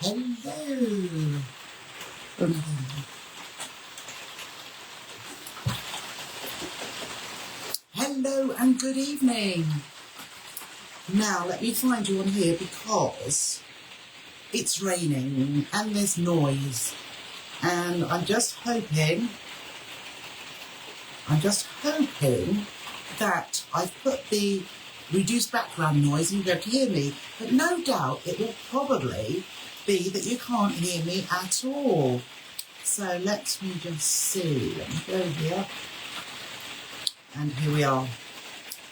Hello. Hello and good evening. Now let me find you on here because it's raining and there's noise, and I'm just hoping that I've put the reduced background noise and you'll be able to hear me, but no doubt it will probably be that you can't hear me at all. So let me just see. Let me go here. And here we are.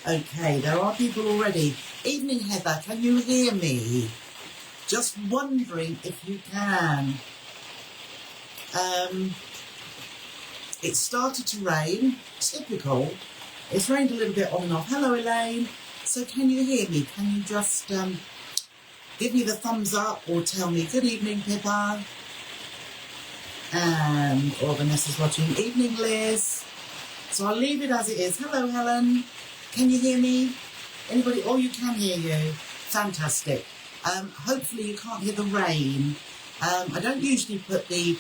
Okay, there are people already. Evening, Heather, can you hear me? Just wondering if you can. It started to rain, typical. It's rained a little bit on and off. Hello, Elaine. So can you hear me? Can you just give me the thumbs up or tell me good evening, Pippa? And Vanessa's watching. Evening, Liz. So I'll leave it as it is. Hello, Helen. Can you hear me? Anybody? Oh, you can hear you. Fantastic. Hopefully you can't hear the rain. I don't usually put the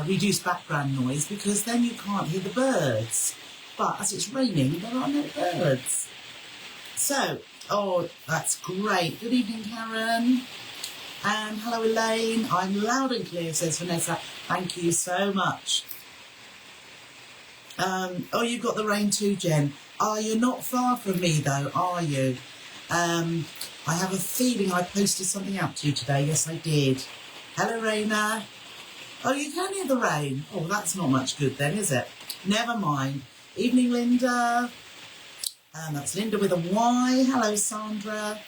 reduced background noise because then you can't hear the birds. But as it's raining, there are no birds. So, oh, that's great. Good evening, Karen. And hello, Elaine. I'm loud and clear, says Vanessa. Thank you so much. Oh, you've got the rain too, Jen. Oh, you're not far from me, though, are you? I have a feeling I posted something out to you today. Yes, I did. Hello, Raina. Oh, you can hear the rain. Oh, that's not much good then, is it? Never mind. Evening, Linda. And that's Linda with a Y. Hello, Sandra.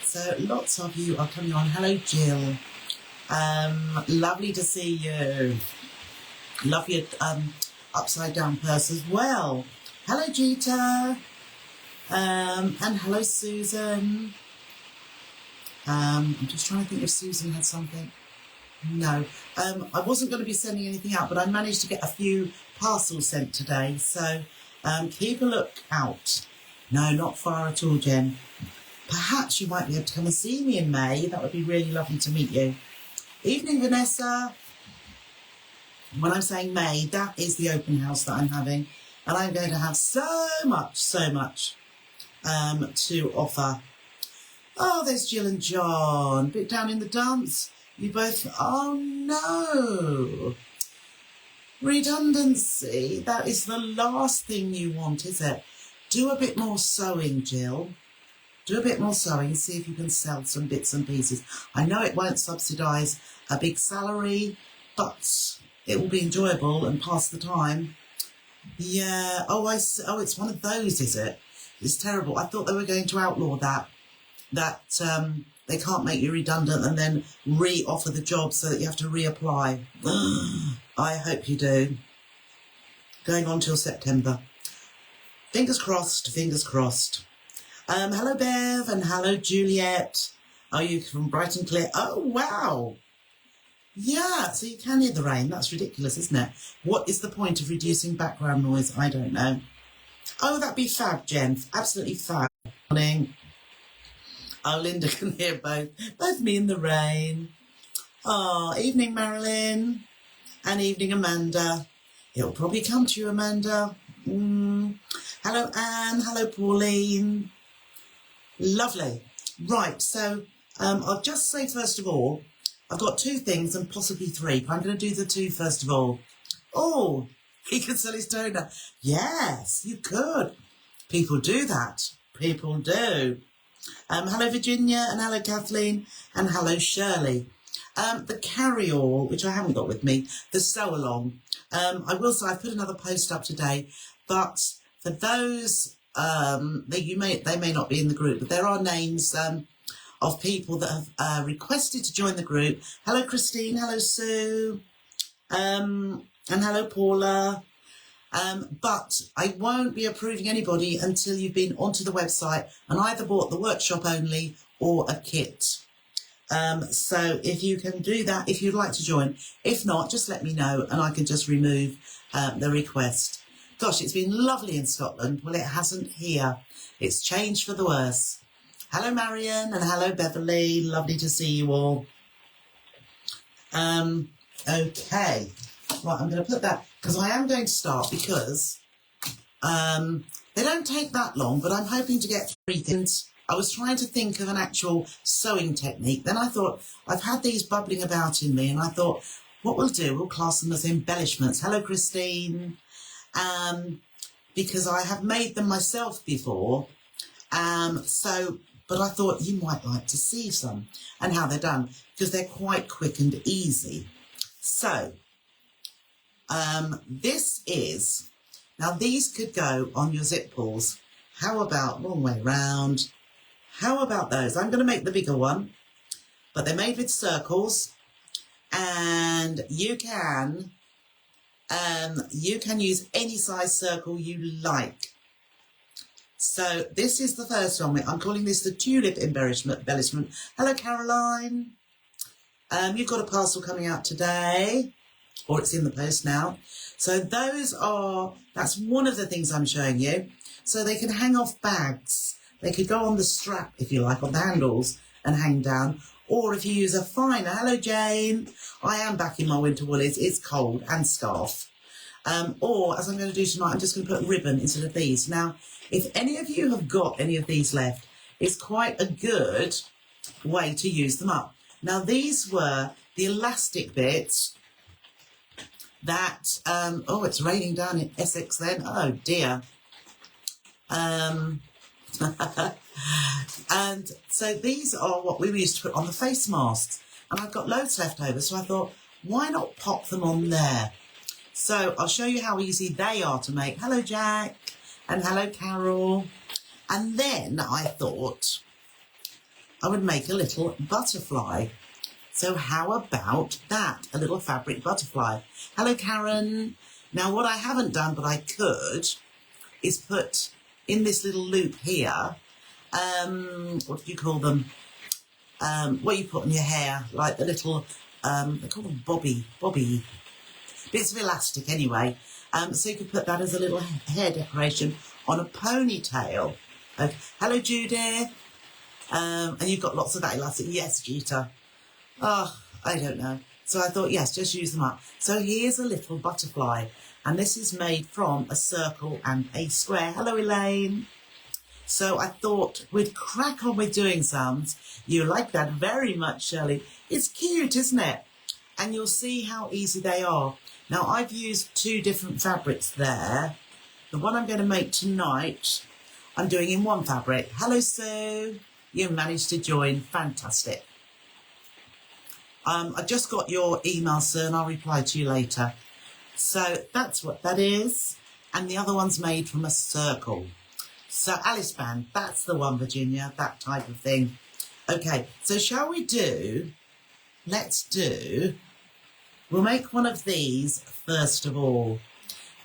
So lots of you are coming on. Hello, Jill. Lovely to see you. Love your upside down purse as well. Hello, Gita. And hello, Susan. I'm just trying to think if Susan had something. No. I wasn't going to be sending anything out, but I managed to get a few parcels sent today. So keep a look out. No, not far at all, Jen. Perhaps you might be able to come and see me in May. That would be really lovely to meet you. Evening, Vanessa. When I'm saying May, that is the open house that I'm having. And I'm going to have so much to offer. Oh, there's Jill and John. Bit down in the dumps. You both, oh no. Redundancy. That is the last thing you want, is it? Do a bit more sewing, Jill. Do a bit more sewing, see if you can sell some bits and pieces. I know it won't subsidise a big salary, but it will be enjoyable and pass the time. Yeah. Oh, it's one of those, is it? It's terrible. I thought they were going to outlaw that they can't make you redundant and then re-offer the job so that you have to reapply. I hope you do. Going on till September. Fingers crossed, fingers crossed. Hello, Bev, and hello, Juliet. Are you from Brighton Clear? Oh, wow. Yeah, so you can hear the rain. That's ridiculous, isn't it? What is the point of reducing background noise? I don't know. Oh, that'd be fab, Jen. Absolutely fab. Morning. Oh, Linda can hear both me in the rain. Oh, evening, Marilyn. And evening, Amanda. It'll probably come to you, Amanda. Hello, Anne. Hello, Pauline. Lovely. Right, so I'll just say first of all, I've got two things and possibly three, but I'm going to do the two first of all. Oh, he could sell his toner. Yes, you could. People do that. People do. Hello, Virginia, and hello, Kathleen, and hello, Shirley. The carry-all, which I haven't got with me, the sew-along. I will say I put another post up today, but for those they may not be in the group, but there are names of people that have requested to join the group. Hello, Christine. Hello, Sue. And hello, Paula. But I won't be approving anybody until you've been onto the website and either bought the workshop only or a kit. So if you can do that, if you'd like to join. If not, just let me know and I can just remove the request. Gosh, it's been lovely in Scotland. Well, it hasn't here. It's changed for the worse. Hello, Marion, and hello, Beverly. Lovely to see you all. Okay. Right, I'm going to put that, because I am going to start, because they don't take that long, but I'm hoping to get 3 things. I was trying to think of an actual sewing technique. Then I thought, I've had these bubbling about in me, and I thought, what we'll do, we'll class them as embellishments. Hello, Christine. Because I have made them myself before. But I thought you might like to see some and how they're done, because they're quite quick and easy. So, this is, now these could go on your zip pulls. How about, wrong way round, how about those? I'm going to make the bigger one, but they're made with circles, and you can use any size circle you like. So this is the first one. I'm calling this the tulip embellishment. Hello, Caroline. You've got a parcel coming out today, or it's in the post now. So that's one of the things I'm showing you. So they can hang off bags. They could go on the strap, if you like, on the handles and hang down. Or if you use a finer, hello, Jane. I am back in my winter woolies. It's cold, and scarf. Or, as I'm going to do tonight, I'm just going to put ribbon instead of these. Now, if any of you have got any of these left, it's quite a good way to use them up. Now, these were the elastic bits that, oh, it's raining down in Essex then. Oh, dear. And so these are what we used to put on the face masks. And I've got loads left over, so I thought, why not pop them on there? So I'll show you how easy they are to make. Hello, Jack. And hello, Carol. And then I thought I would make a little butterfly. So how about that? A little fabric butterfly. Hello, Karen. Now, what I haven't done, but I could, is put in this little loop here, what do you call them? What you put on your hair, like the little, they call them bobby, bits of elastic anyway. So you could put that as a little hair decoration on a ponytail. Okay. Hello, Judith. And you've got lots of that elastic. Yes, Gita. Oh, I don't know. So I thought, yes, just use them up. So here's a little butterfly. And this is made from a circle and a square. Hello, Elaine. So I thought we'd crack on with doing some. You like that very much, Shirley. It's cute, isn't it? And you'll see how easy they are. Now, I've used 2 different fabrics there. The one I'm going to make tonight, I'm doing in one fabric. Hello, Sue. You managed to join. Fantastic. I just got your email, Sue, and I'll reply to you later. So that's what that is. And the other one's made from a circle. So Alice Band, that's the one, Virginia, that type of thing. Okay, so shall we do, we'll make one of these first of all.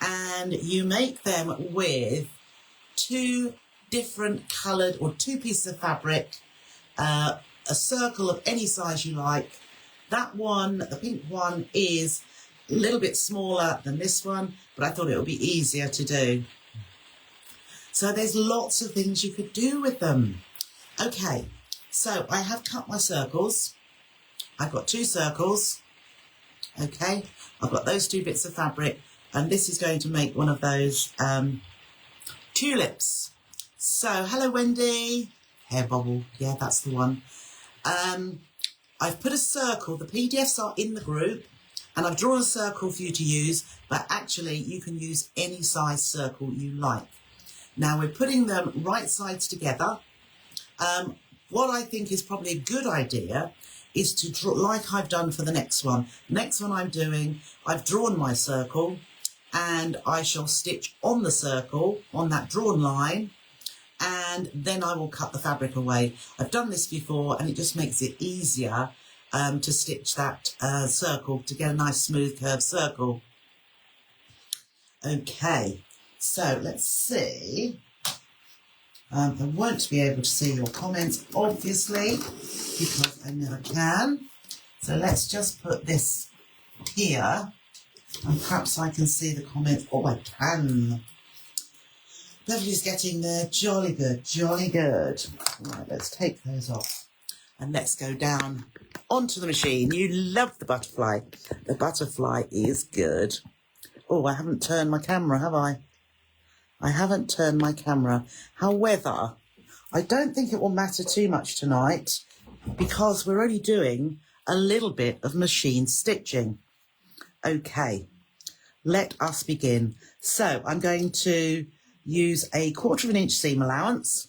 And you make them with 2 different coloured, or 2 pieces of fabric, a circle of any size you like. That one, the pink one, is a little bit smaller than this one, but I thought it would be easier to do. So there's lots of things you could do with them. Okay, so I have cut my circles. I've got 2 circles. Okay, I've got those 2 bits of fabric, and this is going to make one of those tulips. So, hello, Wendy. Hair bobble, yeah, that's the one. I've put a circle. The PDFs are in the group, and I've drawn a circle for you to use, but actually you can use any size circle you like. Now we're putting them right sides together. What I think is probably a good idea is to draw, like I've done for the next one. The next one I'm doing, I've drawn my circle, and I shall stitch on the circle, on that drawn line, and then I will cut the fabric away. I've done this before, and it just makes it easier to stitch that circle, to get a nice smooth curved circle. Okay, so let's see. I won't be able to see your comments, obviously, because I never can. So let's just put this here, and perhaps I can see the comments. Oh, I can. Beverly's getting there. Jolly good, jolly good. Right, let's take those off. And let's go down onto the machine. You love the butterfly. The butterfly is good. Oh, I haven't turned my camera, have I? I haven't turned my camera. However, I don't think it will matter too much tonight because we're only doing a little bit of machine stitching. Okay, let us begin. So I'm going to use a 1/4 inch seam allowance.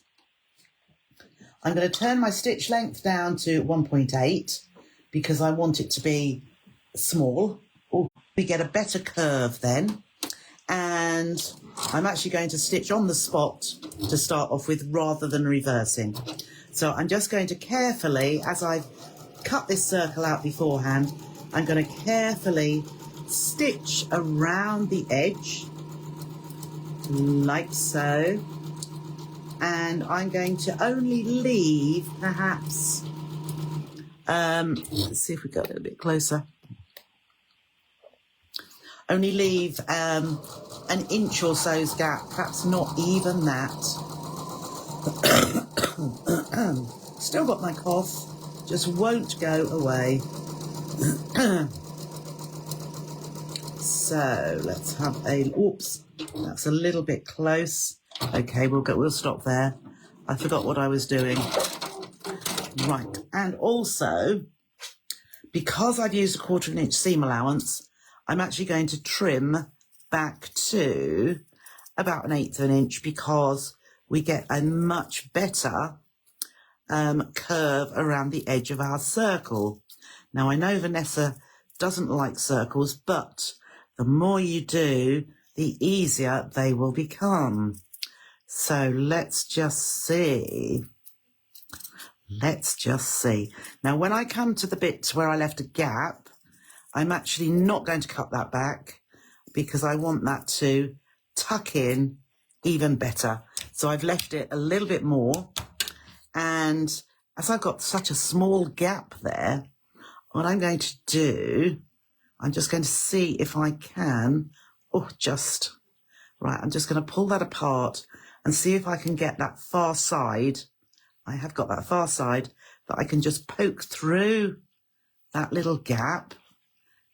I'm going to turn my stitch length down to 1.8 because I want it to be small. Oh, we get a better curve then. And I'm actually going to stitch on the spot to start off with rather than reversing. So I'm just going to carefully, as I've cut this circle out beforehand, I'm going to carefully stitch around the edge, like so. And I'm going to only leave perhaps, let's see if we go a little bit closer. Only leave an inch or so's gap, perhaps not even that. Still got my cough, just won't go away. So let's have a, oops, that's a little bit close. Okay, we'll stop there. I forgot what I was doing. Right, and also, because I've used a 1/4 inch seam allowance, I'm actually going to trim back to about 1/8 of an inch because we get a much better curve around the edge of our circle. Now, I know Vanessa doesn't like circles, but the more you do, the easier they will become. So let's just see. Let's just see. Now, when I come to the bit where I left a gap, I'm actually not going to cut that back because I want that to tuck in even better. So I've left it a little bit more. And as I've got such a small gap there, what I'm going to do, I'm just going to see if I can, right, I'm just going to pull that apart and see if I can get that far side. I have got that far side that I can just poke through that little gap,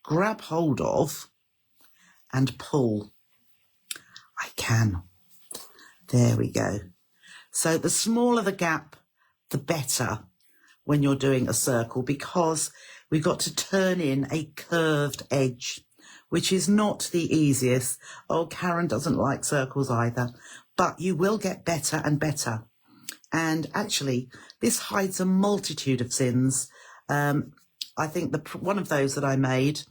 grab hold of and pull. I can. There we go. So the smaller the gap, the better when you're doing a circle because we've got to turn in a curved edge, which is not the easiest. Oh, Karen doesn't like circles either, but you will get better and better. And actually, this hides a multitude of sins. I think one of those that I made,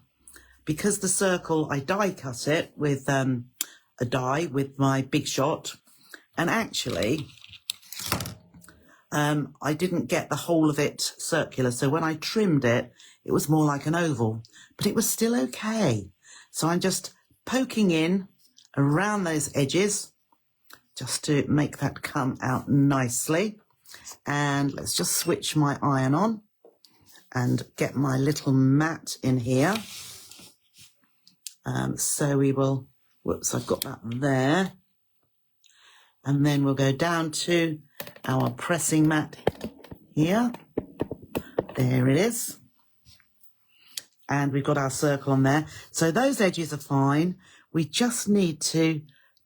because the circle, I die cut it with a die with my Big Shot. And actually, I didn't get the whole of it circular. So when I trimmed it, it was more like an oval, but it was still okay. So I'm just poking in around those edges just to make that come out nicely. And let's just switch my iron on and get my little mat in here. So we will, whoops, I've got that there. And then we'll go down to our pressing mat here. There it is. And we've got our circle on there. So those edges are fine. We just need to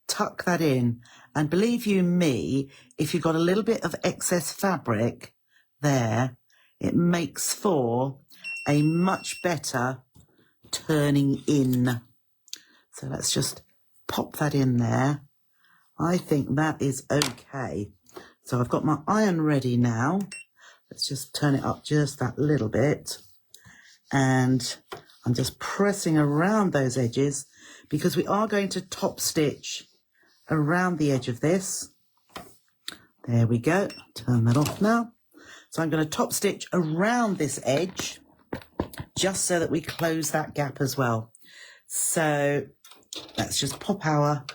tuck that in. And believe you me, if you've got a little bit of excess fabric there, it makes for a much better turning in. So let's just pop that in there. I think that is okay. So I've got my iron ready now. Let's just turn it up just that little bit. And I'm just pressing around those edges because we are going to top stitch around the edge of this. There we go. Turn that off now. So I'm going to top stitch around this edge just so that we close that gap as well. So let's just pop our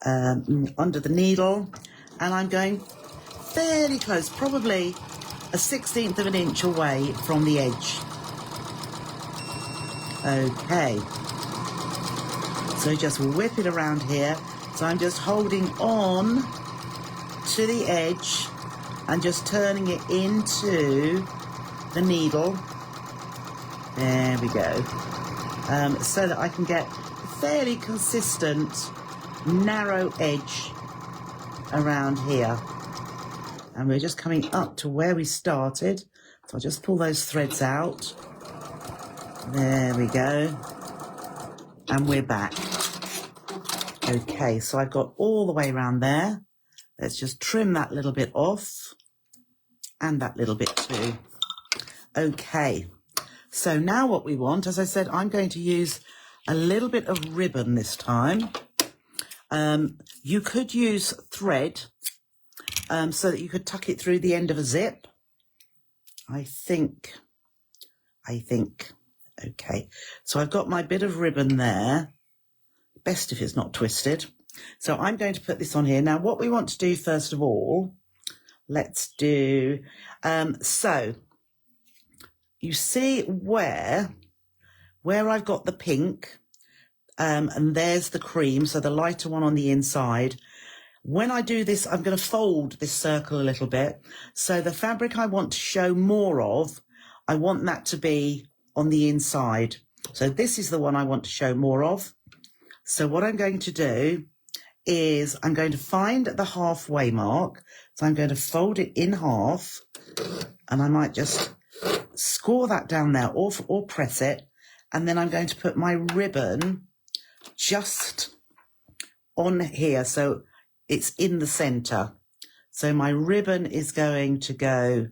under the needle, and I'm going fairly close, probably a 1/16 of an inch away from the edge. Okay, so just whip it around here. So I'm just holding on to the edge and just turning it into the needle. There we go. So that I can get a fairly consistent narrow edge around here. And we're just coming up to where we started. So I'll just pull those threads out. There we go. And we're back. Okay, so I've got all the way around there. Let's just trim that little bit off. And that little bit too. Okay, so now what we want, as I said, I'm going to use a little bit of ribbon this time. You could use thread so that you could tuck it through the end of a zip. I think. Okay, so I've got my bit of ribbon there. Best if it's not twisted. So I'm going to put this on here. Now what we want to do first of all, let's do, so you see where I've got the pink, and there's the cream, so the lighter one on the inside. When I do this, I'm going to fold this circle a little bit. So the fabric I want to show more of, I want that to be on the inside. So this is the one I want to show more of. So what I'm going to do is I'm going to find the halfway mark. So I'm going to fold it in half, and I might just score that down there or press it. And then I'm going to put my ribbon just on here. So it's in the center. So my ribbon is going to go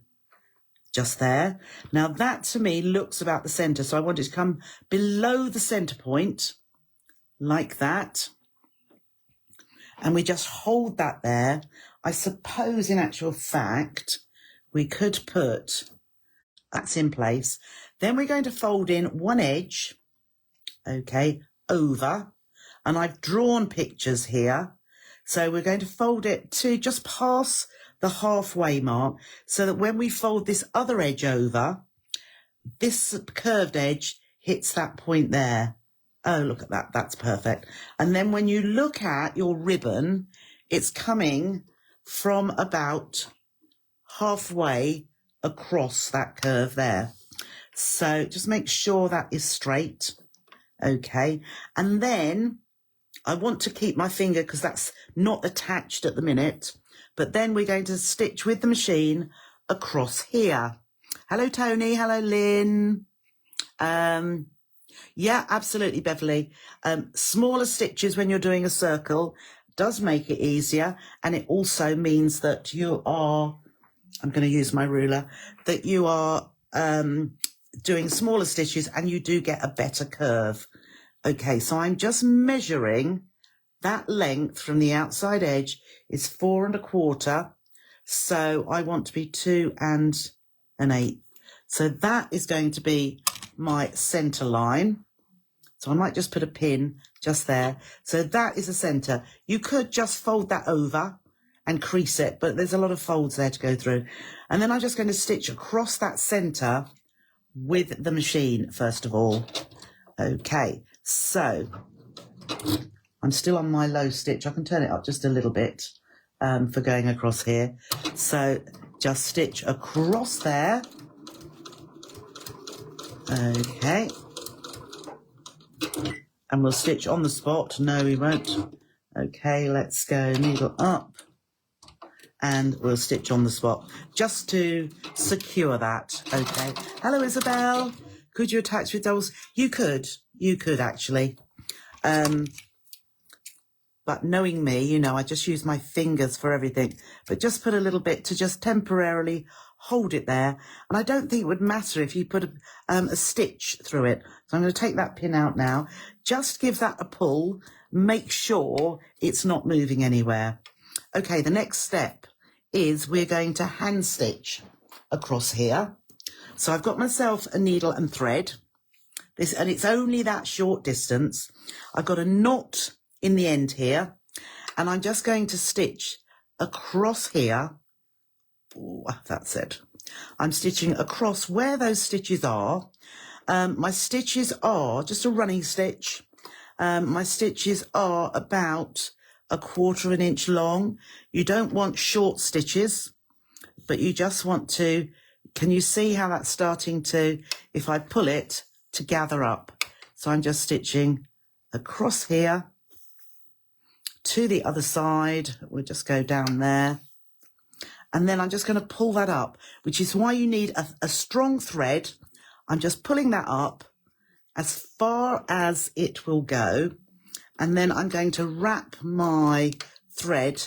just there. Now that to me looks about the center. So I want it to come below the center point like that. And we just hold that there. I suppose in actual fact, we could put, that's in place. Then we're going to fold in one edge, okay, over. And I've drawn pictures here. So we're going to fold it to just past the halfway mark so that when we fold this other edge over, this curved edge hits that point there. Oh, look at that. That's perfect. And then when you look at your ribbon, it's coming from about halfway across that curve there. So just make sure that is straight. Okay. And then I want to keep my finger because that's not attached at the minute. But then we're going to stitch with the machine across here. Hello, Tony. Hello, Lynn. Yeah, absolutely, Beverly. Smaller stitches when you're doing a circle does make it easier. And it also means that you are, I'm going to use my ruler, that you are doing smaller stitches and you do get a better curve. Okay, so I'm just measuring that length from the outside edge is 4 1/4. So I want to be 2 1/8. So that is going to be my center line. So I might just put a pin just there. So that is the center. You could just fold that over and crease it, but there's a lot of folds there to go through. And then I'm just going to stitch across that center with the machine first of all. Okay, so I'm still on my low stitch. I can turn it up just a little bit for going across here. So just stitch across there. Okay. And we'll stitch on the spot. No, we won't. Okay, let's go needle up. And we'll stitch on the spot just to secure that. Okay. Hello, Isabel. Could you attach with doubles? You could actually. But knowing me, you know, I just use my fingers for everything. But just put a little bit to just temporarily hold it there. And I don't think it would matter if you put a stitch through it. So I'm going to take that pin out now. Just give that a pull. Make sure it's not moving anywhere. Okay, the next step is we're going to hand stitch across here. So I've got myself a needle and thread. And it's only that short distance. I've got a knot in the end here, and I'm just going to stitch across here. Ooh, that's it. I'm stitching across where those stitches are. My stitches are just a running stitch. My stitches are about 1/4 inch long. You don't want short stitches, but you just want to Can you see how that's starting to, if I pull it, to gather up? So I'm just stitching across here to the other side. We'll just go down there. And then I'm just going to pull that up, which is why you need a strong thread. I'm just pulling that up as far as it will go. And then I'm going to wrap my thread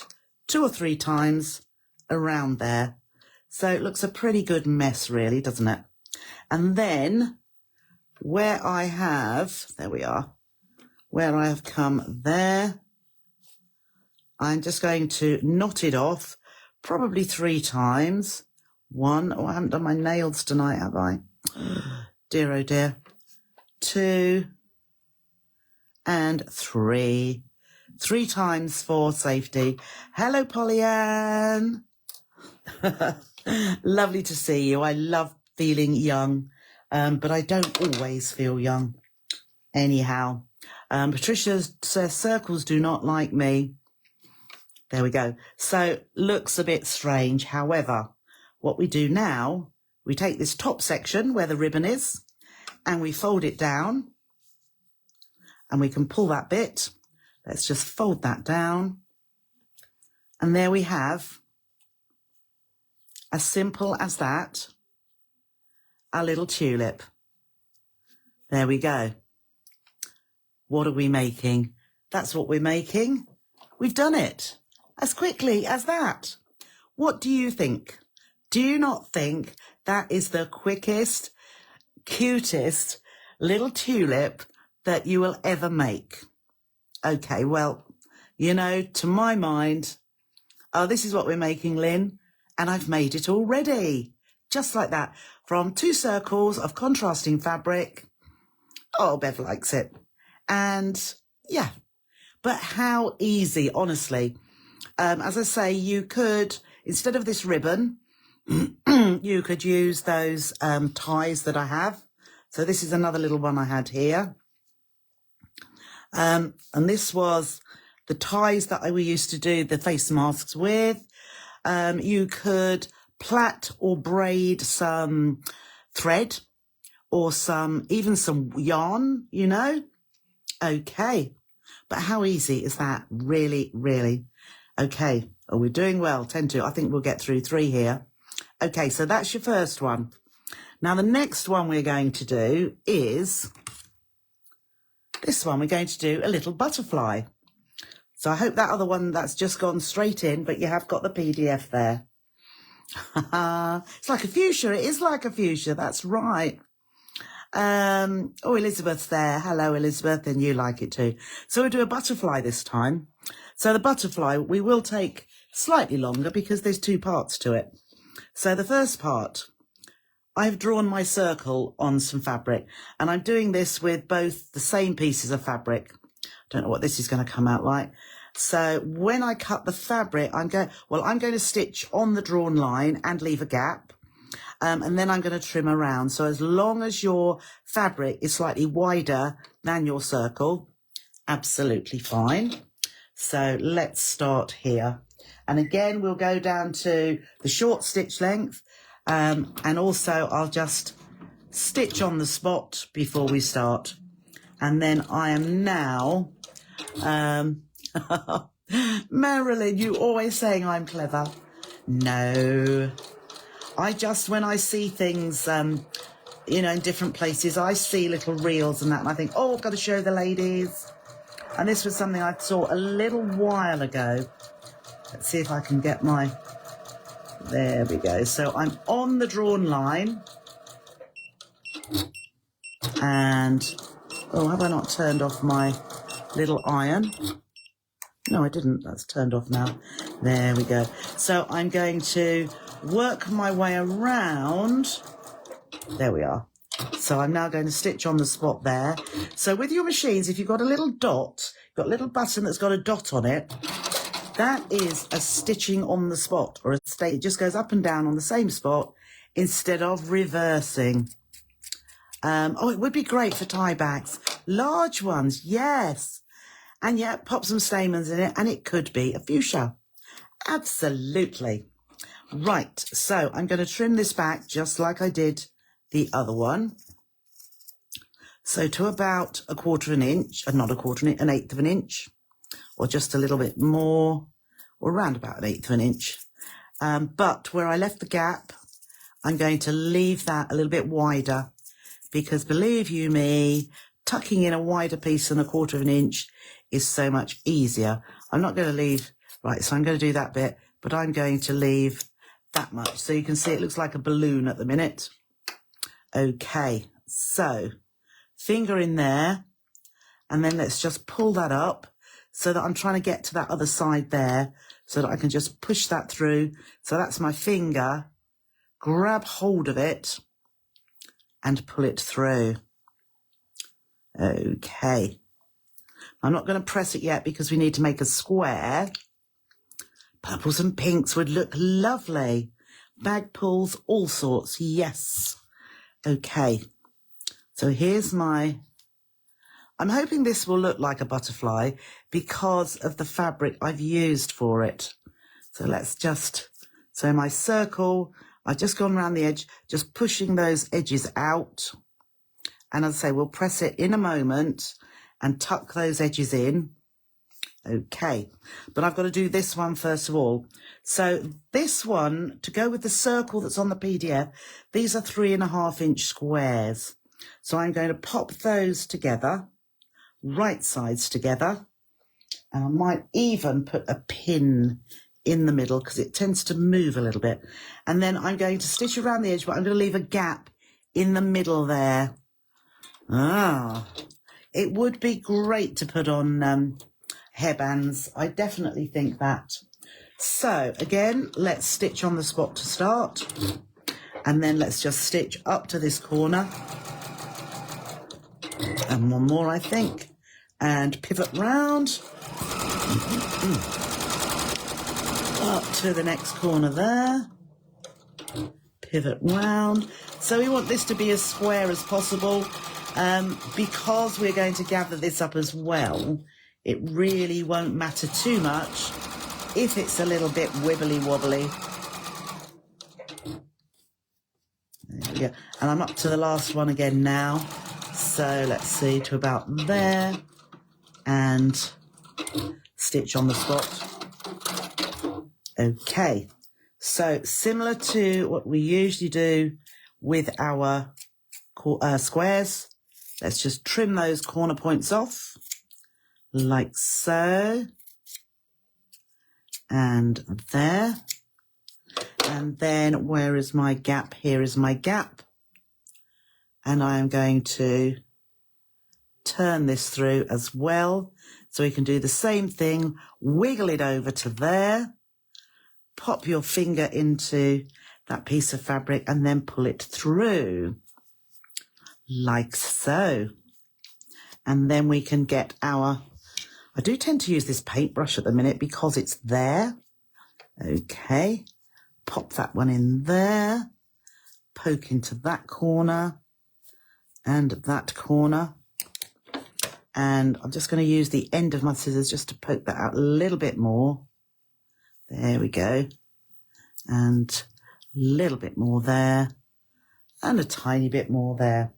2 or 3 times around there. So it looks a pretty good mess, really, doesn't it? And then where I have, there we are, where I have come there, I'm just going to knot it off, probably 3 times. 1, oh, I haven't done my nails tonight, have I? Dear, oh dear. 2 and 3. 3 times for safety. Hello, Pollyann. Lovely to see you. I love feeling young, but I don't always feel young. Anyhow, Patricia says circles do not like me. There we go. So looks a bit strange. However, what we do now, we take this top section where the ribbon is and we fold it down and we can pull that bit. Let's just fold that down. And there we have, as simple as that, our little tulip. There we go. What are we making? That's what we're making. We've done it as quickly as that. What do you think? Do you not think that is the quickest, cutest little tulip that you will ever make? Okay, well, you know, to my mind, oh, this is what we're making, Lynn, and I've made it already. Just like that, from 2 circles of contrasting fabric. Oh, Bev likes it. And yeah, but how easy, honestly. As I say, you could, instead of this ribbon, you could use those ties that I have. So this is another little one I had here. And this was the ties that we used to do the face masks with. You could plait or braid some thread or even some yarn, you know. Okay, but how easy is that? Really, really. Okay, oh, we're doing well, 10-2. I think we'll get through 3 here. Okay, so that's your first one. Now, the next one we're going to do is this one. We're going to do a little butterfly. So I hope that other one, that's just gone straight in, but you have got the PDF there. It's like a fuchsia. It is like a fuchsia. That's right. Oh, Elizabeth's there. Hello, Elizabeth, and you like it too. So we'll do a butterfly this time. So the butterfly, we will take slightly longer because there's 2 parts to it. So the first part, I've drawn my circle on some fabric, and I'm doing this with both the same pieces of fabric. Don't know what this is going to come out like. So when I cut the fabric, I'm going to stitch on the drawn line and leave a gap. And then I'm going to trim around. So as long as your fabric is slightly wider than your circle, absolutely fine. So let's start here. And again, we'll go down to the short stitch length. And also I'll just stitch on the spot before we start. And then I am now, Marilyn, you always saying I'm clever. No. I just, when I see things, you know, in different places, I see little reels and that, and I think, oh, I've got to show the ladies. And this was something I saw a little while ago. Let's see if I can get my, there we go. So I'm on the drawn line. And, oh, have I not turned off my little iron? No, I didn't. That's turned off now. There we go. So I'm going to work my way around. There we are. So I'm now going to stitch on the spot there. So with your machines, if you've got a little dot, got a little button that's got a dot on it, that is a stitching on the spot, or a stitch. It just goes up and down on the same spot instead of reversing. Oh, it would be great for tie backs. Large ones, yes. And yeah, pop some stamens in it, and it could be a fuchsia. Absolutely. Right, so I'm going to trim this back just like I did the other one. So to about 1/4 of an inch, not 1/4 of an inch, 1/8 of an inch, or just a little bit more, or around about 1/8 of an inch. But where I left the gap, I'm going to leave that a little bit wider, because believe you me, tucking in a wider piece than 1/4 of an inch is so much easier. I'm not going to leave, right, so I'm going to do that bit, but I'm going to leave that much. So you can see it looks like a balloon at the minute. Okay, so finger in there, and then let's just pull that up so that I'm trying to get to that other side there so that I can just push that through. So that's my finger, grab hold of it and pull it through. Okay. I'm not going to press it yet because we need to make a square. Purples and pinks would look lovely. Bag pulls, all sorts, yes. Okay. So here's my, I'm hoping this will look like a butterfly because of the fabric I've used for it. So let's just, so my circle, I've just gone around the edge, just pushing those edges out. And as I say, we'll press it in a moment and tuck those edges in. Okay, but I've got to do this one first of all. So this one, to go with the circle that's on the PDF, these are 3.5 inch squares. So I'm going to pop those together, right sides together. And I might even put a pin in the middle because it tends to move a little bit. And then I'm going to stitch around the edge, but I'm going to leave a gap in the middle there. Ah, it would be great to put on hairbands. I definitely think that. So again, let's stitch on the spot to start. And then let's just stitch up to this corner. And one more, I think. And pivot round. Up to the next corner there. Pivot round. So we want this to be as square as possible. Because we're going to gather this up as well, it really won't matter too much if it's a little bit wibbly wobbly. There we go. And I'm up to the last one again now. So let's see, to about there. And stitch on the spot. Okay. So similar to what we usually do with our squares, let's just trim those corner points off, like so, and there. And then where is my gap? Here is my gap. And I am going to turn this through as well. So we can do the same thing, wiggle it over to there, pop your finger into that piece of fabric and then pull it through. Like so. And then we can get our, I do tend to use this paintbrush at the minute because it's there. Okay, pop that one in there, poke into that corner and that corner. And I'm just going to use the end of my scissors just to poke that out a little bit more. There we go. And a little bit more there. And a tiny bit more there.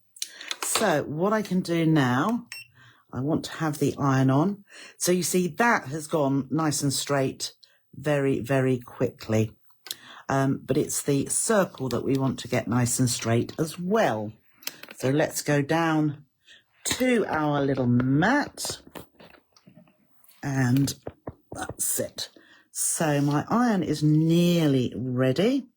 So what I can do now, I want to have the iron on. So you see that has gone nice and straight very, very quickly. But it's the circle that we want to get nice and straight as well. So let's go down to our little mat. And that's it. So my iron is nearly ready.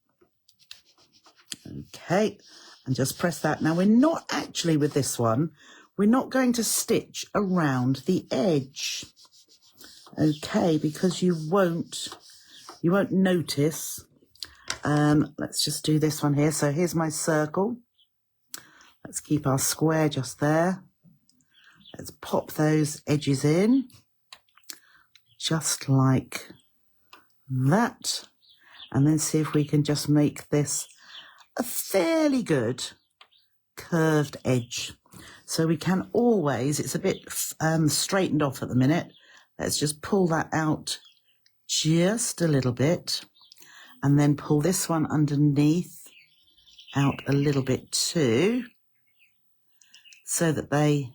Okay. And just press that. Now we're not actually with this one, we're not going to stitch around the edge. Okay, because you won't notice. Let's just do this one here. So here's my circle. Let's keep our square just there. Let's pop those edges in. Just like that. And then see if we can just make this a fairly good curved edge. So we can always, it's a bit straightened off at the minute. Let's just pull that out just a little bit. And then pull this one underneath out a little bit too, so that they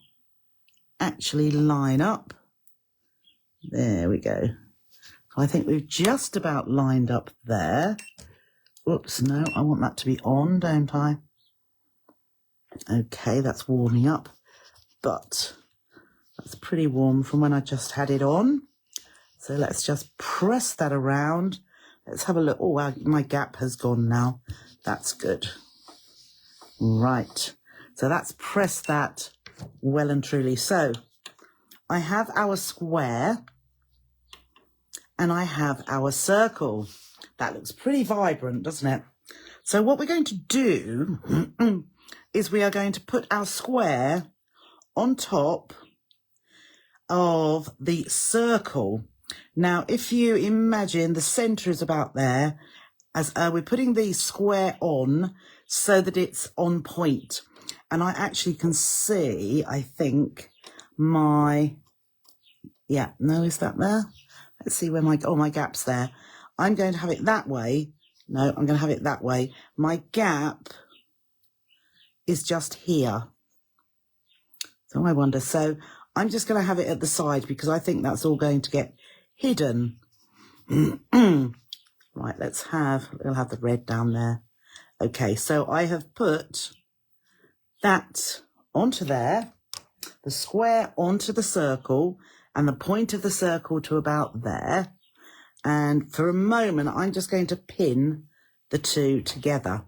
actually line up. There we go. I think we've just about lined up there. Oops, no, I want that to be on, don't I? Okay, that's warming up, but that's pretty warm from when I just had it on. So let's just press that around. Let's have a look. Oh, wow, my gap has gone now. That's good. Right, so that's pressed that well and truly. So I have our square and I have our circle. That looks pretty vibrant, doesn't it? So what we're going to do is we are going to put our square on top of the circle. Now, if you imagine the center is about there, as we're putting the square on so that it's on point. And I actually can see, I think, my, yeah, no, is that there? Let's see where my, oh, my gap's there. I'm going to have it that way. No, I'm going to have it that way. My gap is just here. So I wonder, so I'm just going to have it at the side because I think that's all going to get hidden. Right, we'll have the red down there. Okay, so I have put that onto there, the square onto the circle, and the point of the circle to about there. And for a moment, I'm just going to pin the two together.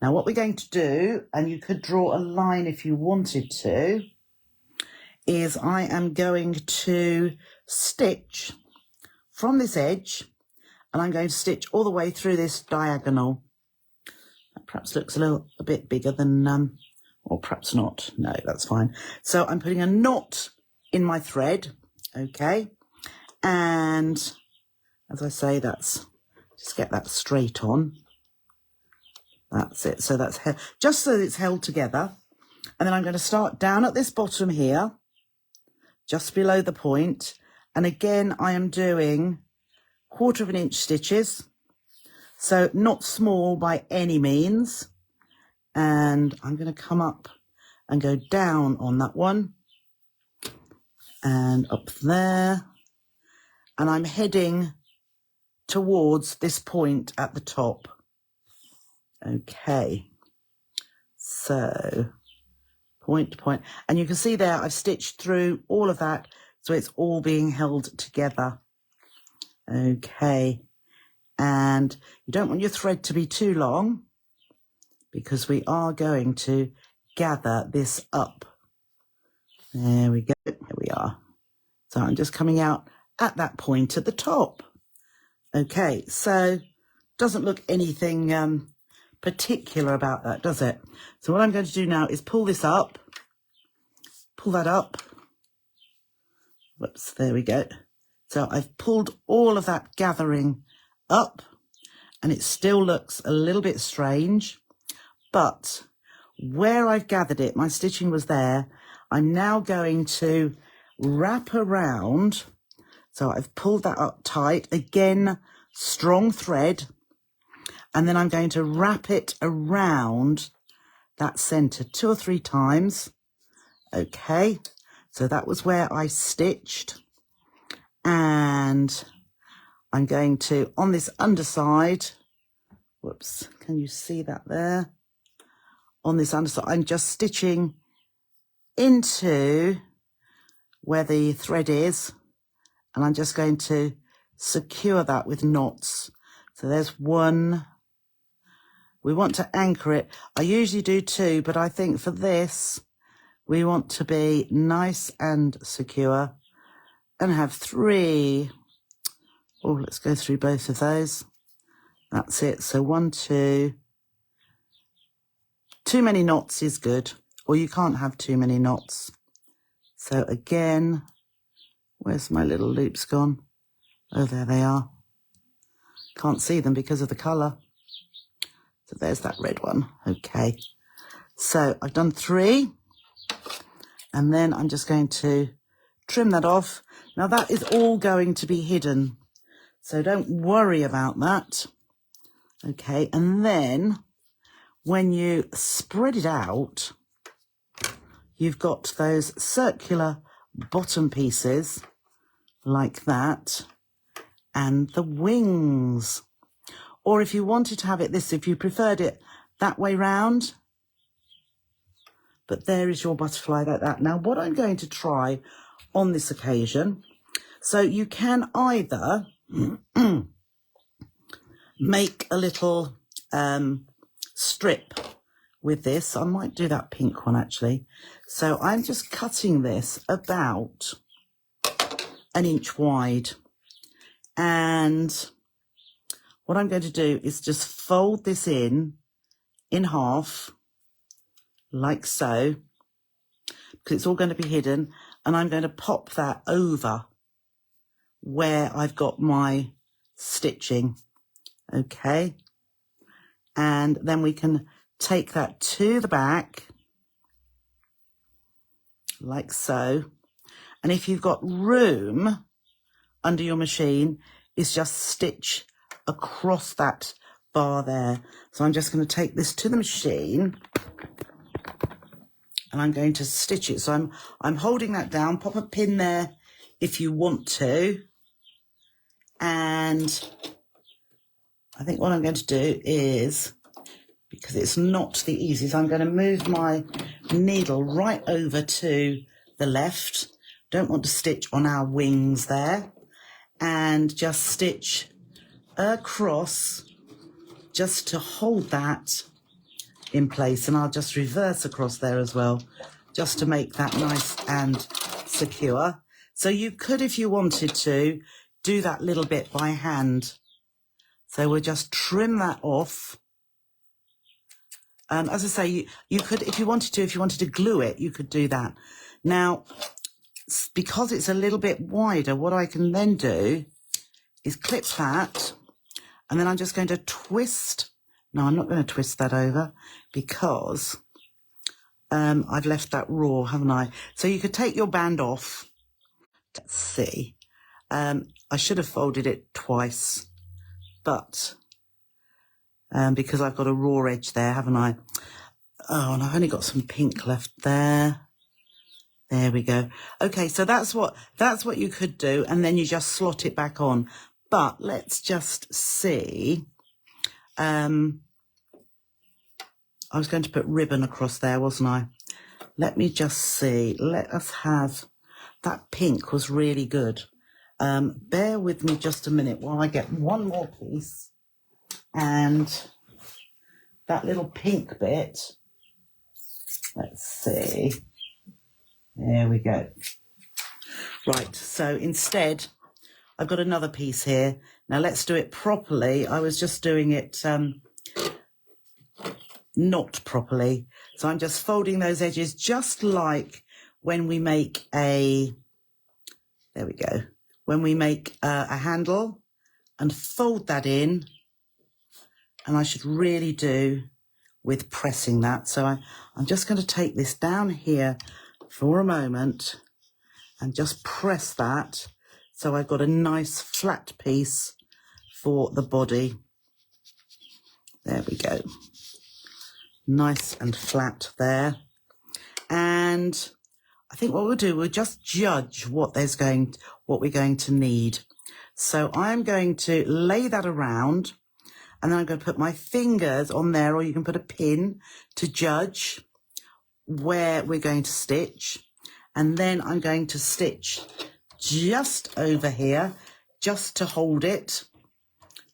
Now, what we're going to do, and you could draw a line if you wanted to, is I am going to stitch from this edge, and I'm going to stitch all the way through this diagonal. That perhaps looks a bit bigger than, or perhaps not. No, that's fine. So I'm putting a knot in my thread, okay? And as I say, just get that straight on. That's it. So that's just so it's held together. And then I'm going to start down at this bottom here, just below the point. And again, I am doing 1/4 inch stitches. So not small by any means. And I'm going to come up and go down on that one. And up there. And I'm heading towards this point at the top. Okay. So point. And you can see there I've stitched through all of that. So it's all being held together. Okay. And you don't want your thread to be too long because we are going to gather this up. There we go. Here we are. So I'm just coming out at that point at the top. Okay, so doesn't look anything particular about that, does it? So what I'm going to do now is pull this up, pull that up. Whoops, there we go. So I've pulled all of that gathering up and it still looks a little bit strange, but where I've gathered it, my stitching was there. I'm now going to wrap around. So I've pulled that up tight, again, strong thread, and then I'm going to wrap it around that center 2 or 3 times. Okay, so that was where I stitched, and I'm going to, on this underside, whoops, can you see that there? On this underside, I'm just stitching into where the thread is, and I'm just going to secure that with knots. So there's one. We want to anchor it. I usually do 2, but I think for this, we want to be nice and secure and have 3. Oh, let's go through both of those. That's it. So 1, 2. Too many knots is good, or you can't have too many knots. So again, where's my little loops gone? Oh, there they are. Can't see them because of the colour. So there's that red one. Okay. So I've done 3. And then I'm just going to trim that off. Now that is all going to be hidden. So don't worry about that. Okay, and then when you spread it out, you've got those circular bottom pieces like that, and the wings. Or if you wanted to have it this, if you preferred it that way round, but there is your butterfly like that. Now, what I'm going to try on this occasion, so you can either make a little strip with this. I might do that pink one actually. So I'm just cutting this about 1 inch wide, and what I'm going to do is just fold this in half like so, because it's all going to be hidden, and I'm going to pop that over where I've got my stitching. Okay, and then we can take that to the back like so, and if you've got room under your machine, is just stitch across that bar there. So I'm just going to take this to the machine and I'm going to stitch it. So I'm holding that down. Pop a pin there if you want to, and I think what I'm going to do is, because it's not the easiest, I'm going to move my needle right over to the left. Don't want to stitch on our wings there, and just stitch across just to hold that in place. And I'll just reverse across there as well, just to make that nice and secure. So you could, if you wanted to, do that little bit by hand. So we'll just trim that off. As I say, you could, if you wanted to glue it, you could do that. Now, because it's a little bit wider, what I can then do is clip that, and then I'm just going to twist. No, I'm not going to twist that over because I've left that raw, haven't I? So you could take your band off. Let's see. I should have folded it twice, but because I've got a raw edge there, haven't I? Oh, and I've only got some pink left there. There we go. Okay, so that's what you could do, and then you just slot it back on. But let's just see. I was going to put ribbon across there, wasn't I? Let me just see. Let us have, that pink was really good. Bear with me just a minute while I get one more piece. And that little pink bit, let's see. There we go. Right, so instead, I've got another piece here. Now let's do it properly. I was just doing it not properly. So I'm just folding those edges just like when we make a, there we go, when we make a handle, and fold that in. And I should really do with pressing that. So I'm just going to take this down here for a moment and just press that. So I've got a nice flat piece for the body. There we go. Nice and flat there. And I think what we'll do, we'll just judge what we're going to need. So I'm going to lay that around, and then I'm going to put my fingers on there, or you can put a pin to judge where we're going to stitch. And then I'm going to stitch just over here, just to hold it.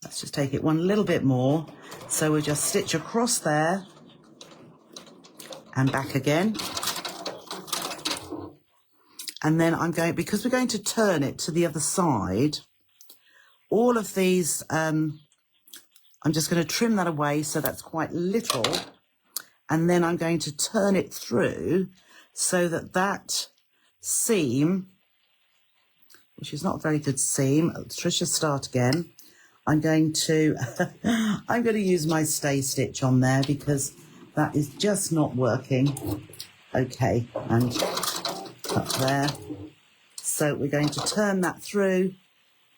Let's just take it one little bit more. So we'll just stitch across there and back again. And then I'm going, because we're going to turn it to the other side, all of these, I'm just going to trim that away so that's quite little. And then I'm going to turn it through so that that seam, which is not a very good seam, Trisha, start again. I'm going to use my stay stitch on there because that is just not working. Okay, and cut there. So we're going to turn that through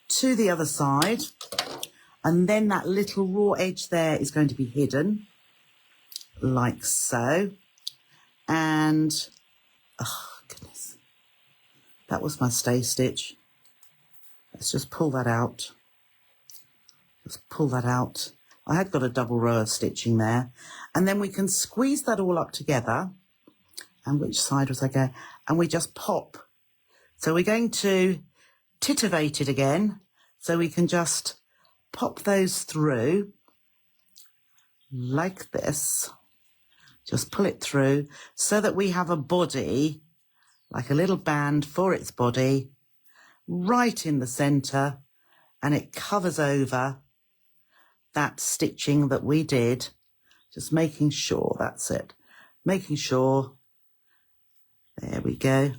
to the other side. And then that little raw edge there is going to be hidden, like so. And, oh goodness, that was my stay stitch. Let's just pull that out. Just pull that out. I had got a double row of stitching there. And then we can squeeze that all up together. And which side was I going? And we just pop. So we're going to titivate it again. So we can just pop those through like this. Just pull it through so that we have a body, like a little band for its body, right in the centre, and it covers over that stitching that we did. Just making sure, that's it. Making sure, there we go.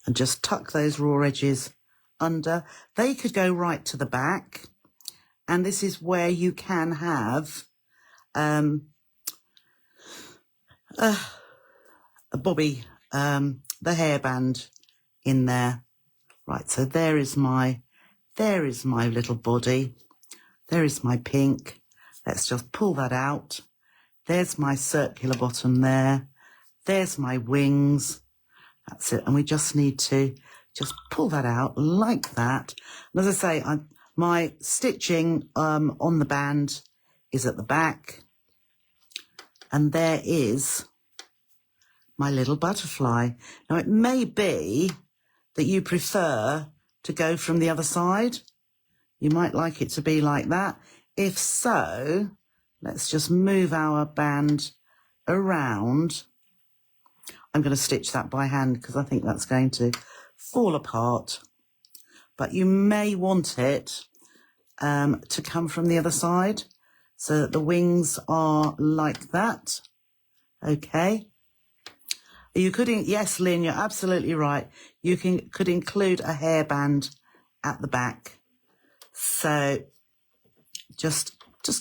And just tuck those raw edges under. They could go right to the back. And this is where you can have a bobby, the hairband in there. Right, so there is my little body. There is my pink. Let's just pull that out. There's my circular bottom there. There's my wings. That's it. And we just need to just pull that out like that. And as I say, my stitching on the band is at the back. And there is my little butterfly. Now, it may be that you prefer to go from the other side. You might like it to be like that. If so, let's just move our band around. I'm going to stitch that by hand because I think that's going to fall apart. But you may want it to come from the other side so that the wings are like that. Okay. You could, yes, Lynn, you're absolutely right. You could include a hairband at the back. So just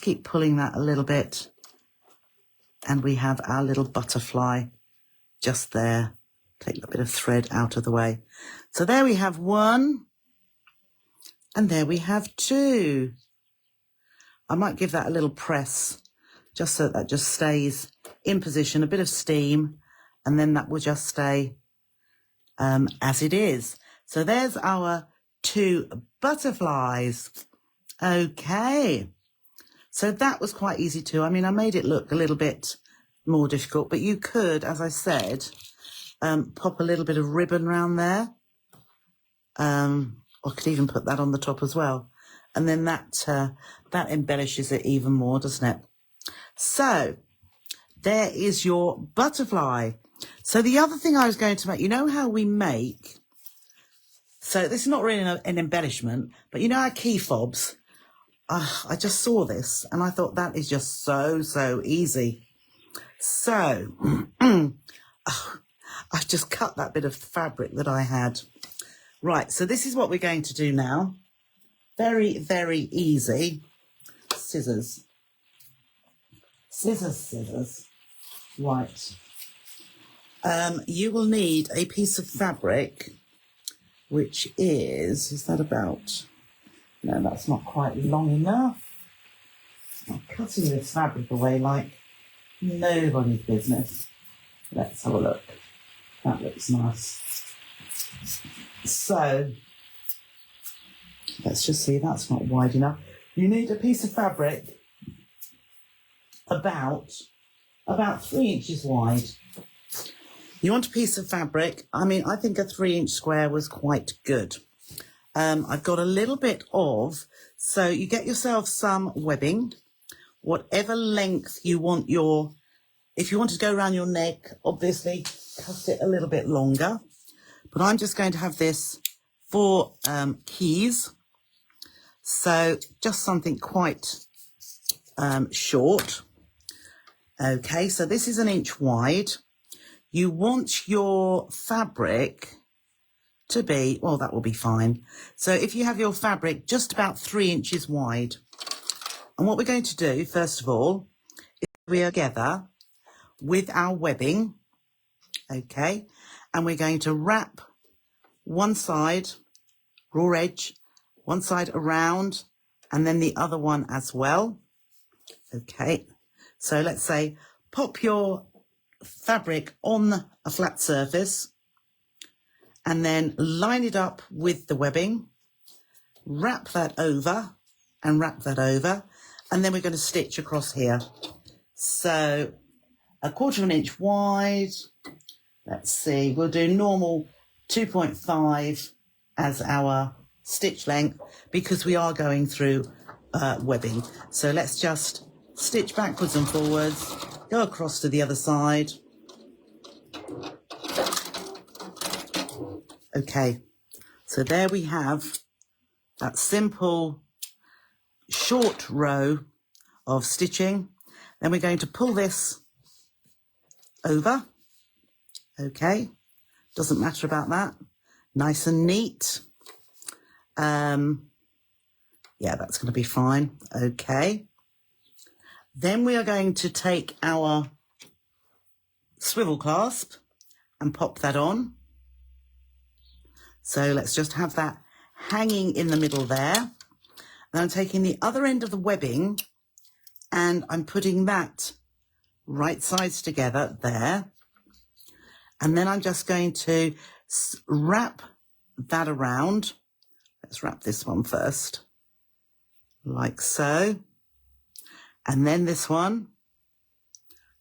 keep pulling that a little bit. And we have our little butterfly just there. Take a bit of thread out of the way. So there we have one. And there we have two. I might give that a little press just so that just stays in position, a bit of steam, and then that will just stay as it is. So there's our two butterflies. Okay. So that was quite easy too. I mean, I made it look a little bit more difficult, but you could, as I said, pop a little bit of ribbon around there. Or could even put that on the top as well. And then that embellishes it even more, doesn't it? So there is your butterfly. So the other thing I was going to make, you know how we make, so this is not really an embellishment, but you know our key fobs? I just saw this and I thought that is just so easy. So I've just cut that bit of fabric that I had. Right, so this is what we're going to do now. Very, very easy. Scissors. Scissors. Right. You will need a piece of fabric, which is that about? No, that's not quite long enough. I'm cutting this fabric away like nobody's business. Let's have a look. That looks nice. So, let's just see, that's not wide enough. You need a piece of fabric about 3 inches wide. You want a piece of fabric, I mean, I think a 3-inch square was quite good. I've got a little bit of, so you get yourself some webbing, whatever length you want if you want to go around your neck, obviously cut it a little bit longer. But I'm just going to have this for keys. So just something quite short. Okay, so this is 1 inch wide. You want your fabric to be, well, that will be fine. So if you have your fabric just about 3 inches wide. And what we're going to do, first of all, is we are together with our webbing. Okay, and we're going to wrap one side, raw edge, one side around and then the other one as well. Okay, so let's say pop your fabric on a flat surface and then line it up with the webbing, wrap that over and wrap that over, and then we're going to stitch across here. So 1/4 inch wide, let's see, we'll do normal 2.5 as our stitch length because we are going through webbing. So let's just stitch backwards and forwards, go across to the other side. Okay, so there we have that simple short row of stitching. Then we're going to pull this over. Okay, doesn't matter about that. Nice and neat. Yeah, that's going to be fine. Okay. Then we are going to take our swivel clasp and pop that on. So let's just have that hanging in the middle there. Then I'm taking the other end of the webbing and I'm putting that right sides together there. And then I'm just going to wrap that around. Let's wrap this one first, like so. And then this one,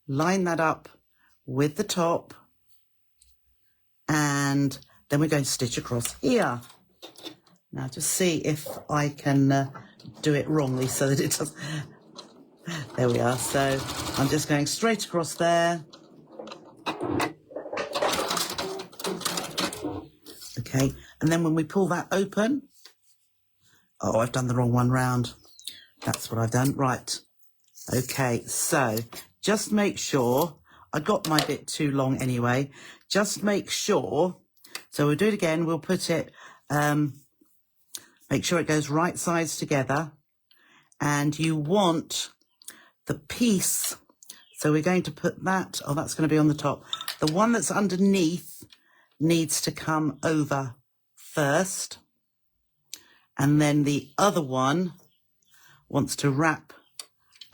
line that up with the top. And then we're going to stitch across here. Now just see if I can do it wrongly so that it does. There we are. So I'm just going straight across there. Okay, and then when we pull that open, oh, I've done the wrong one round. That's what I've done. Right. Okay, so just make sure, I got my bit too long anyway. Just make sure, so we'll do it again. We'll put it, make sure it goes right sides together. And you want the piece, so we're going to put that, oh, that's going to be on the top. The one that's underneath needs to come over first. And then the other one wants to wrap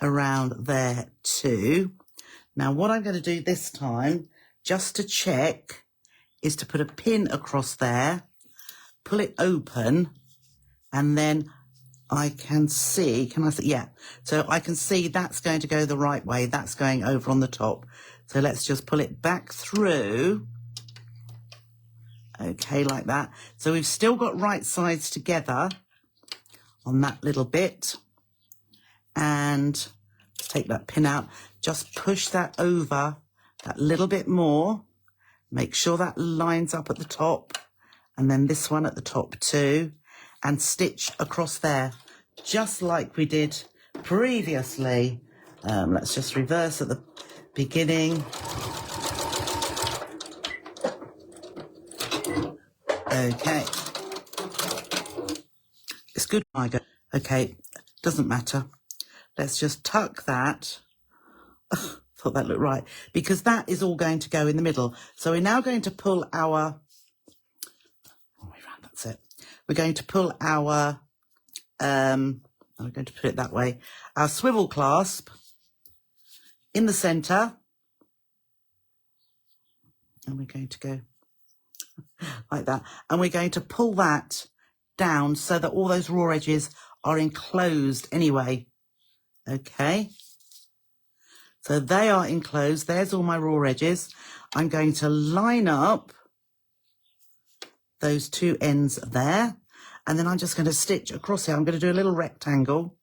around there too. Now what I'm going to do this time, just to check, is to put a pin across there, pull it open, and then I can see, can I see? Yeah. So I can see that's going to go the right way. That's going over on the top. So let's just pull it back through. Okay, like that. So we've still got right sides together on that little bit. And let's take that pin out. Just push that over that little bit more. Make sure that lines up at the top. And then this one at the top too. And stitch across there, just like we did previously. Let's just reverse at the beginning. Okay. It's good. I go. Okay, doesn't matter. Let's just tuck that. Ugh, thought that looked right, because that is all going to go in the middle. So we're now going to pull our, that's it. We're going to pull our, I'm going to put it that way, our swivel clasp in the centre. And we're going to go like that. And we're going to pull that down so that all those raw edges are enclosed anyway. Okay. So they are enclosed. There's all my raw edges. I'm going to line up those two ends there. And then I'm just going to stitch across here. I'm going to do a little rectangle.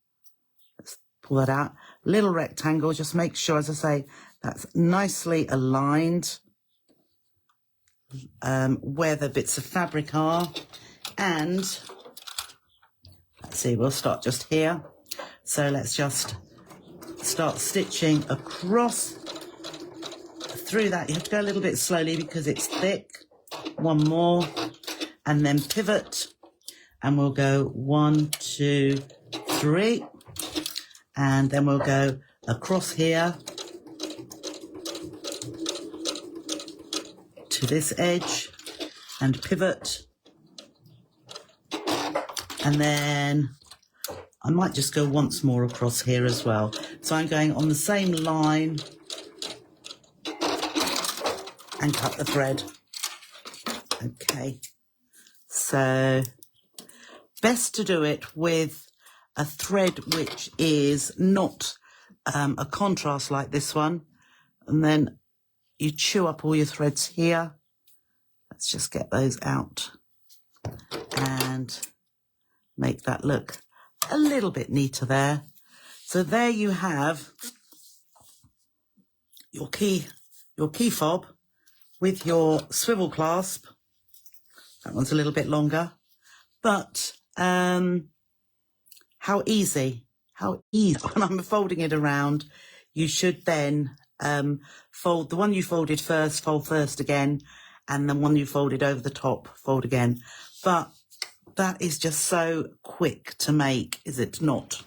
Let's pull that out. Little rectangle. Just make sure, as I say, that's nicely aligned where the bits of fabric are. And let's see, we'll start just here. So let's just start stitching across through that. You have to go a little bit slowly because it's thick. One more, and then pivot, and we'll go 1, 2, 3, and then we'll go across here to this edge and pivot, and then I might just go once more across here as well. So I'm going on the same line and cut the thread. Okay, so best to do it with a thread which is not a contrast like this one, and then you chew up all your threads here. Let's just get those out and make that look a little bit neater there. So there you have your key fob with your swivel clasp. That one's a little bit longer, but how easy when I'm folding it around, you should then fold the one you folded first, fold first again, and the one you folded over the top, fold again. But that is just so quick to make, is it not?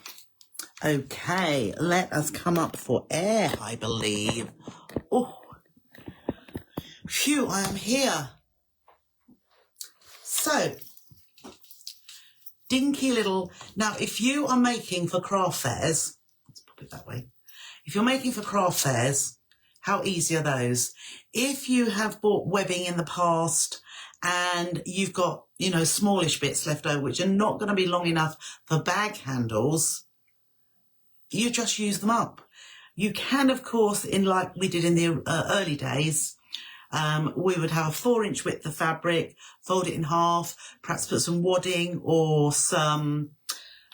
Okay, let us come up for air, I believe. Oh, phew, I am here. So, dinky little, now if you are making for craft fairs, let's pop it that way. If you're making for craft fairs, how easy are those? If you have bought webbing in the past and you've got, you know, smallish bits left over, which are not going to be long enough for bag handles, you just use them up. You can, of course, in like we did in the early days, we would have a 4-inch width of fabric, fold it in half, perhaps put some wadding or some,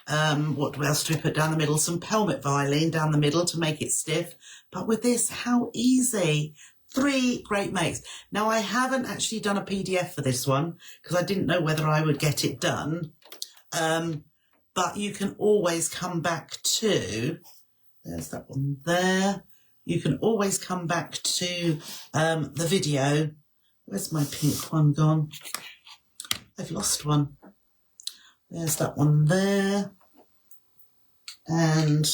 what else do we put down the middle? Some pelmet violin down the middle to make it stiff. But with this, how easy. 3 great makes. Now, I haven't actually done a PDF for this one because I didn't know whether I would get it done. But you can always come back to, there's that one there. You can always come back to the video. Where's my pink one gone? I've lost one. There's that one there. And,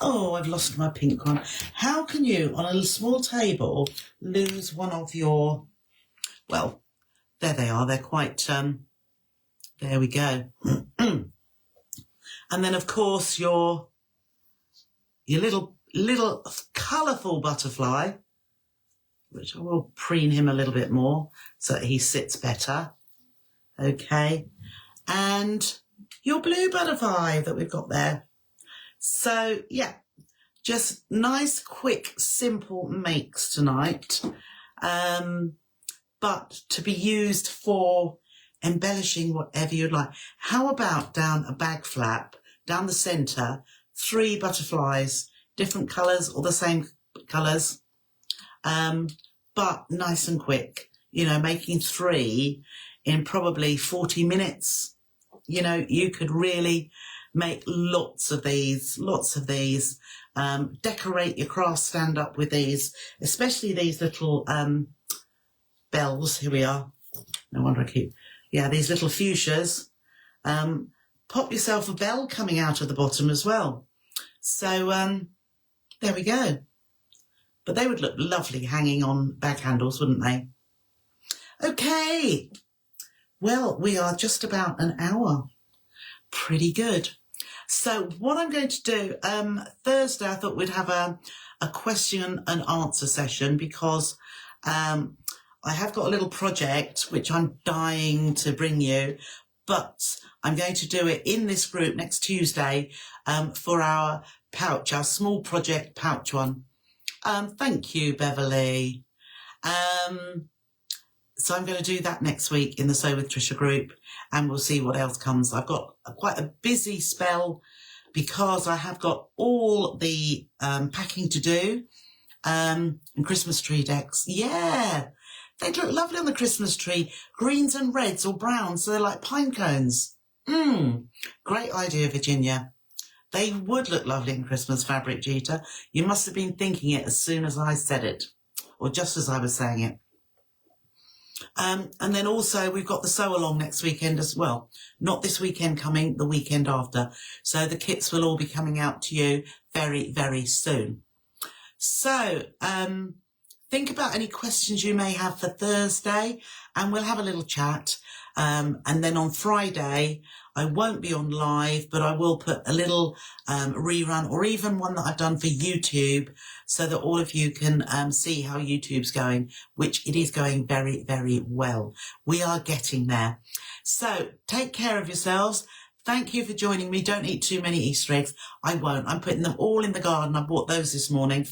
oh, I've lost my pink one. How can you, on a small table, lose one of your, well, there they are. They're quite, there we go. And then, of course, your little colourful butterfly, which I will preen him a little bit more so that he sits better. Okay. And your blue butterfly that we've got there. So, yeah, just nice, quick, simple makes tonight. But to be used for embellishing whatever you'd like. How about down a bag flap, down the centre, 3 butterflies, different colours or the same colours, but nice and quick, you know, making 3 in probably 40 minutes. You know, you could really make lots of these, decorate your craft stand up with these, especially these little bells. Here we are. No wonder I keep, yeah, these little fuchsias. Pop yourself a bell coming out of the bottom as well. So, there we go. But they would look lovely hanging on bag handles, wouldn't they? Okay. Well, we are just about an hour. Pretty good. So what I'm going to do, Thursday, I thought we'd have a question and answer session because I have got a little project which I'm dying to bring you, but I'm going to do it in this group next Tuesday for our pouch, our small project pouch one. Thank you, Beverly. So I'm going to do that next week in the Sew with Trisha group, and we'll see what else comes. I've got quite a busy spell because I have got all the packing to do and Christmas tree decks. Yeah, they'd look lovely on the Christmas tree. Greens and reds or browns, so they're like pine cones. Great idea, Virginia. They would look lovely in Christmas fabric, Jeter. You must have been thinking it as soon as I said it, or just as I was saying it. And then also we've got the sew along next weekend as well. Not this weekend coming, the weekend after. So the kits will all be coming out to you very, very soon. So think about any questions you may have for Thursday and we'll have a little chat. And then on Friday, I won't be on live, but I will put a little rerun, or even one that I've done for YouTube, so that all of you can see how YouTube's going, which it is going very, very well. We are getting there. So take care of yourselves. Thank you for joining me. Don't eat too many Easter eggs. I won't. I'm putting them all in the garden. I bought those this morning.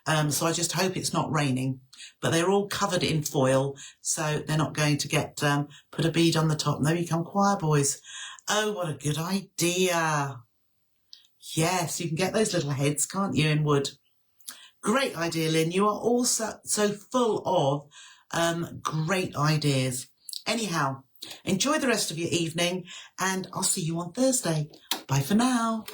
So I just hope it's not raining. But they're all covered in foil, so they're not going to get put a bead on the top. No, you come choir boys. Oh, what a good idea. Yes, you can get those little heads, can't you, in wood? Great idea, Lynn. You are all so full of great ideas. Anyhow, enjoy the rest of your evening, and I'll see you on Thursday. Bye for now.